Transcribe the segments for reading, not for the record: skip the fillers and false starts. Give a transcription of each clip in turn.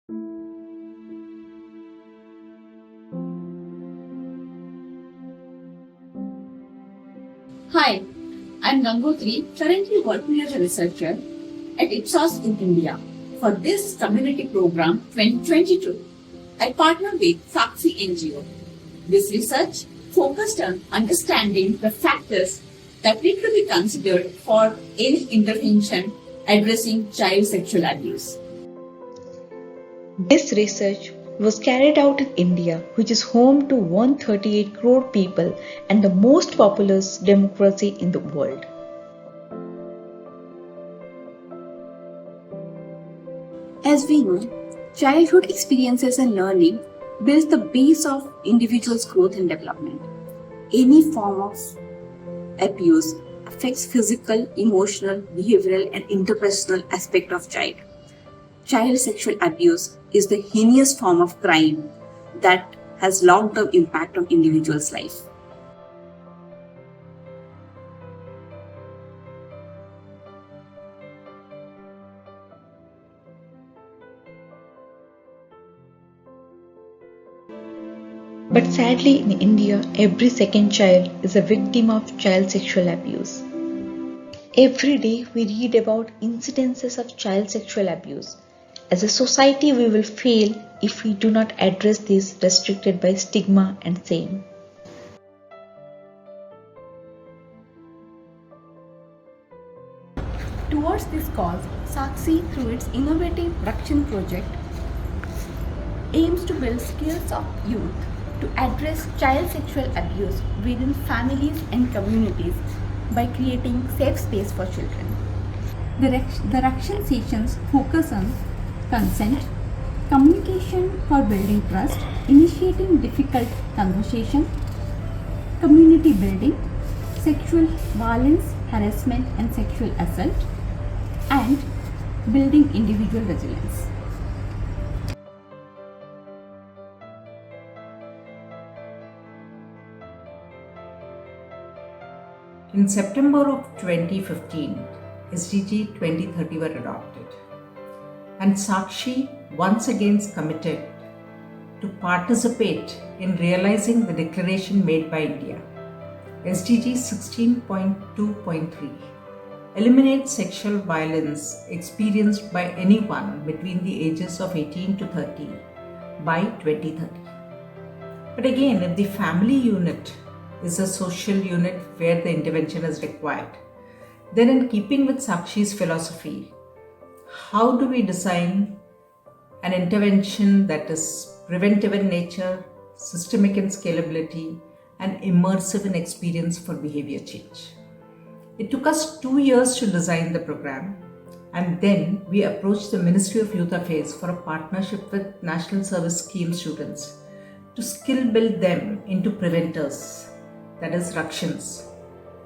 Hi, I'm Gangotri, currently working as a researcher at Ipsos in India. For this community program 2022, I partnered with Sakshi NGO. This research focused on understanding the factors that need to be considered for any intervention addressing child sexual abuse. This research was carried out in India, which is home to 138 crore people and the most populous democracy in the world. As we know, childhood experiences and learning builds the base of individuals' growth and development. Any form of abuse affects physical, emotional, behavioral, and interpersonal aspect of child. Child sexual abuse is the heinous form of crime that has long-term impact on individuals' life. But sadly, in India, every second child is a victim of child sexual abuse. Every day we read about incidences of child sexual abuse. As a society, we will fail if we do not address this restricted by stigma and shame. Towards this cause, Sakshi, through its innovative Rakshan project, aims to build skills of youth to address child sexual abuse within families and communities by creating safe space for children. The Rakshan sessions focus on consent, communication for building trust, initiating difficult conversation, community building, sexual violence, harassment and sexual assault, and building individual resilience. In September of 2015, SDG 2030 were adopted, and Sakshi once again committed to participate in realizing the declaration made by India. SDG 16.2.3 eliminates sexual violence experienced by anyone between the ages of 18 to 30 by 2030. But again, if the family unit is a social unit where the intervention is required, then in keeping with Sakshi's philosophy, how do we design an intervention that is preventive in nature, systemic in scalability, and immersive in experience for behavior change? It took us 2 years to design the program, and then we approached the Ministry of Youth Affairs for a partnership with National Service Scheme students to skill build them into preventers, that is Rakshans,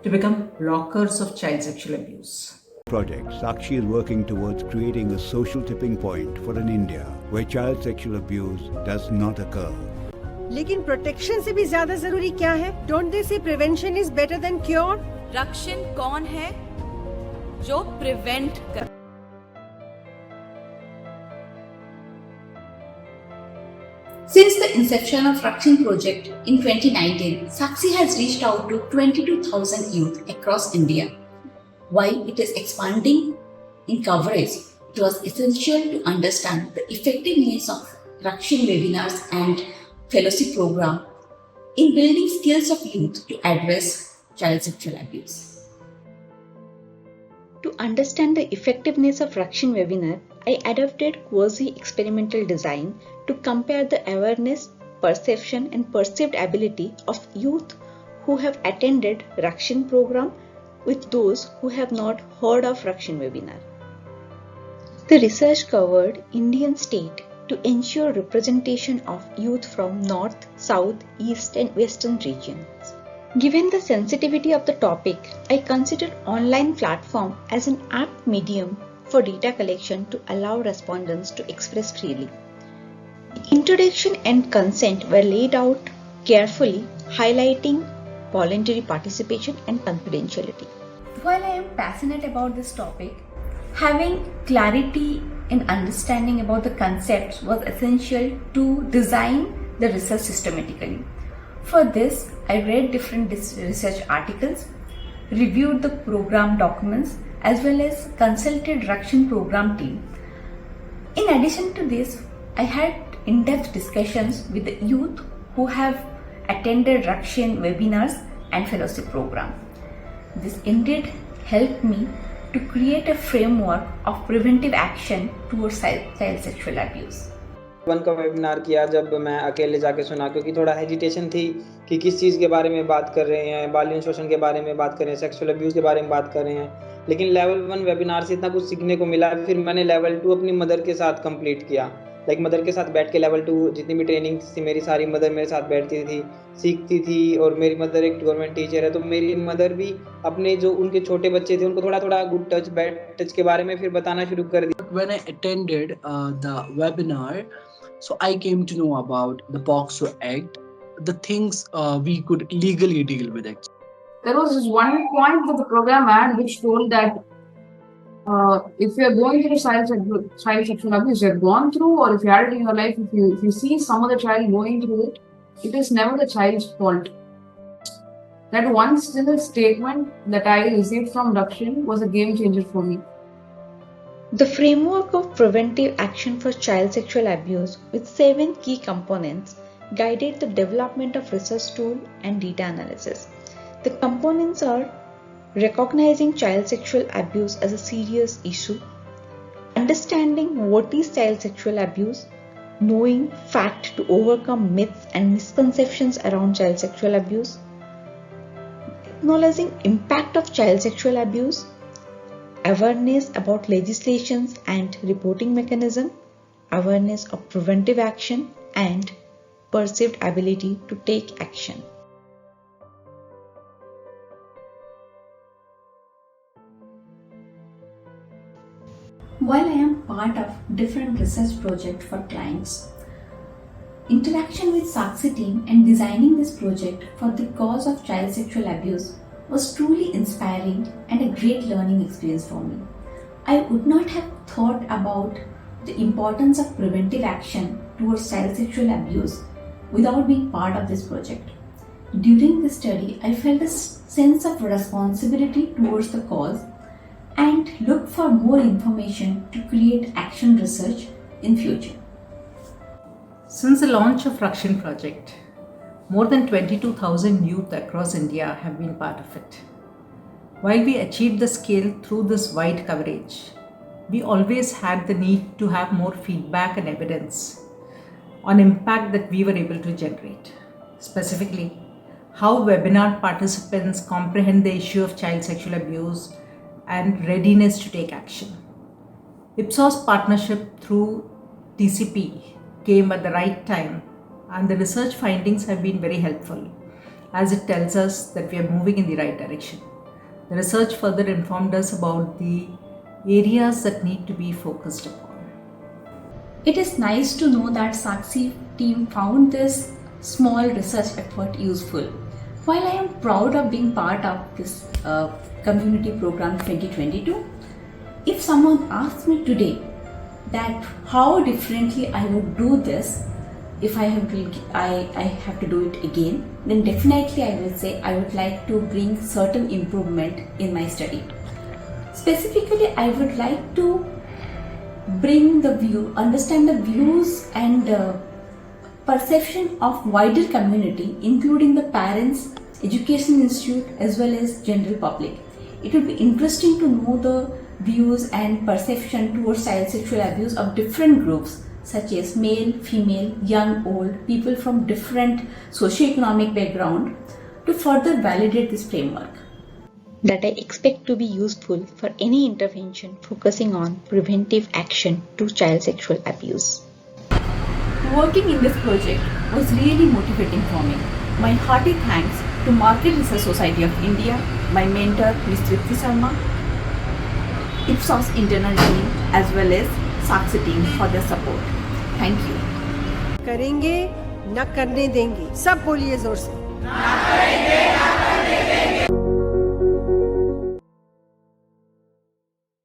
to become blockers of child sexual abuse. Project, Sakshi is working towards creating a social tipping point for an India where child sexual abuse does not occur. लेकिन protection से भी ज्यादा जरूरी क्या है? Don't they say prevention is better than cure? रक्षण कौन है जो प्रिवेंट कर? Since the inception of Rakshan project in 2019, Sakshi has reached out to 22,000 youth across India. While it is expanding in coverage, it was essential to understand the effectiveness of Rakshan webinars and fellowship program in building skills of youth to address child sexual abuse. To understand the effectiveness of Rakshan webinar, I adopted quasi-experimental design to compare the awareness, perception and perceived ability of youth who have attended Rakshan program with those who have not heard of Rakshan webinar. The research covered Indian state to ensure representation of youth from North, South, East and Western regions. Given the sensitivity of the topic, I considered online platform as an apt medium for data collection to allow respondents to express freely. Introduction and consent were laid out carefully, highlighting voluntary participation and confidentiality. While I am passionate about this topic, having clarity and understanding about the concepts was essential to design the research systematically. For this, I read different research articles, reviewed the program documents, as well as consulted Rakshan program team. In addition to this, I had in-depth discussions with the youth who have attended Rakshan webinars and fellowship program. This indeed helped me to create a framework of preventive action towards child sexual abuse. One का webinar किया जब मैं अकेले जाके सुना, क्योंकि थोड़ा hesitation थी कि किस चीज़ के बारे में बात कर रहे हैं, बाल यौन शोषण के बारे में बात कर रहे हैं, सेक्सुअल अब्यूज़ के बारे में बात कर रहे हैं। लेकिन लेवल 1 वेबिनार से इतना कुछ सीखने को मिला। फिर मैंने लेवल 2 अपनी मदर के साथ कंप्लीट किया। मदर के साथ बैठ के लेवल 2 जितनी भी ट्रेनिंग थी मेरी, सारी मदर मेरे साथ बैठती थी, सीखती थी। और मेरी मदर एक गवर्नमेंट टीचर है, तो मेरी मदर भी अपने जो उनके छोटे बच्चे थे उनको थोड़ा थोड़ा गुड टच, बैड टच के बारे में फिर बताना शुरू कर दिया। When I attended the webinar, so I came to know about the POCSO Act, the things we could legally deal with it. There was this one point that the program had which told that if you're going through child sexual abuse, you're gone through, or if you had it in your life, if you see some other child going through it, it is never the child's fault. That one single statement that I received from Rakshan was a game changer for me. The framework of preventive action for child sexual abuse with 7 key components guided the development of research tool and data analysis. The components are recognizing child sexual abuse as a serious issue, understanding what is child sexual abuse, knowing fact to overcome myths and misconceptions around child sexual abuse, acknowledging impact of child sexual abuse, awareness about legislations and reporting mechanism, awareness of preventive action, and perceived ability to take action. While I am part of different research projects for clients, interaction with Sakshi team and designing this project for the cause of child sexual abuse was truly inspiring and a great learning experience for me. I would not have thought about the importance of preventive action towards child sexual abuse without being part of this project. During the study, I felt a sense of responsibility towards the cause and look for more information to create action research in future. Since the launch of Rakshan project, more than 22,000 youth across India have been part of it. While we achieved the scale through this wide coverage, we always had the need to have more feedback and evidence on impact that we were able to generate. Specifically, how webinar participants comprehend the issue of child sexual abuse and readiness to take action. Ipsos partnership through TCP came at the right time, and the research findings have been very helpful as it tells us that we are moving in the right direction. The research further informed us about the areas that need to be focused upon. It is nice to know that Sakshi team found this small research effort useful. While I am proud of being part of this Community Program 2022, if someone asks me today that how differently I would do this if I have to do it again, then definitely I will say I would like to bring certain improvement in my study. Specifically, I would like to understand the views and perception of wider community, including the parents, education institute, as well as general public. It would be interesting to know the views and perception towards child sexual abuse of different groups such as male, female, young, old, people from different socio-economic background to further validate this framework. That I expect to be useful for any intervention focusing on preventive action to child sexual abuse. Working in this project was really motivating for me. My hearty thanks to Market Research Society of India, my mentor Ms. Tripti Sharma, Ipsos internal team as well as Sakshi team for their support. Thank you. करेंगे न करने देंगे, सब बोलिए जोर से। ना करेंगे, ना